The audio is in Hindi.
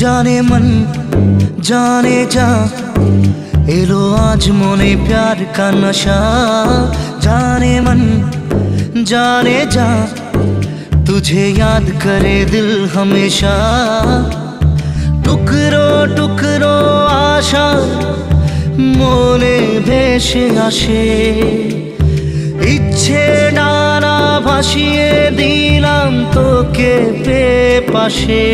जाने मन जाने जा एलो आज मोने प्यार का नशा। जाने मन जाने जा तुझे याद करे दिल हमेशा। टुकरो टुकरो आशा मोने भेसे आसे इच्छे डाना भासिए दिलाम तोके पे पाशे।